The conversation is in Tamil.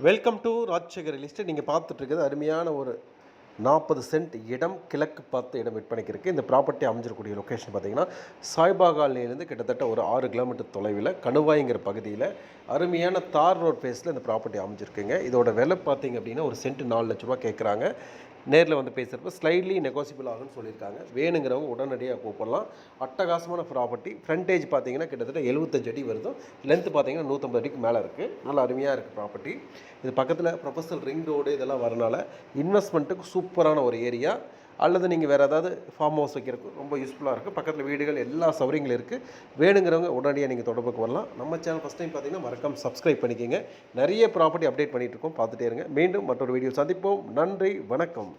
Welcome to Rajasekar list. நீங்கள் பார்த்துட்டு இருக்கிறது அருமையான ஒரு 40 சென்ட் இடம், கிழக்கு பார்த்த இடம் விற்பனைக்கு இருக்குது. இந்த ப்ராப்பர்ட்டி அமைஞ்சிருக்கக்கூடிய லொக்கேஷன் பார்த்தீங்கன்னா சாய்பாகால்லேருந்து கிட்டத்தட்ட ஒரு 6 கிலோமீட்டர் தொலைவில் கணுவாய்ங்கிற பகுதியில் அருமையான தார் ரோட் ஃபேஸில் இந்த ப்ராப்பர்ட்டி அமைஞ்சிருக்குங்க. இதோட விலை பார்த்தீங்க அப்படின்னா ஒரு சென்ட் 4 லட்ச ரூபா கேட்குறாங்க. நேரில் வந்து பேசுகிறப்ப ஸ்லைட்லி நெகோசியபிள் ஆகுன்னு சொல்லியிருக்காங்க. வேணுங்கிறவங்க உடனடியாக கூப்பிடலாம். அட்டகாசமான ப்ராப்பர்ட்டி. ஃப்ரண்டேஜ் பார்த்தீங்கன்னா கிட்டத்தட்ட 75 அடி வருது. லென்த்து பார்த்தீங்கன்னா 150 அடிக்கு மேலே இருக்குது. நல்லா அருமையாக இருக்குது ப்ராப்பர்ட்டி. இது பக்கத்தில் ப்ரொஃபஷனல் ரிங் ரோடு இதெல்லாம் வரனால இன்வெஸ்ட்மெண்ட்டுக்கு சூப்பரான ஒரு ஏரியா. அல்லது நீங்கள் வேறு ஏதாவது ஃபார்ம் ஹவுஸ் வைக்கிறதுக்கு ரொம்ப யூஸ்ஃபுல்லாக இருக்குது. பக்கத்தில் வீடுகள் எல்லா சௌகரியங்களும் இருக்குது. வேணுங்கிறவங்க உடனடியாக நீங்கள் தொடர்புக்கு வரலாம். நம்ம சேனல் ஃபஸ்ட் டைம் பார்த்தீங்கன்னா மறக்காம சப்ஸ்கிரைப் பண்ணிக்கோங்க. நிறைய ப்ராப்பர்ட்டி அப்டேட் பண்ணிகிட்டு இருக்கோம், பார்த்துட்டே இருங்க. மீண்டும் மற்றொரு வீடியோ சந்திப்போம். நன்றி, வணக்கம்.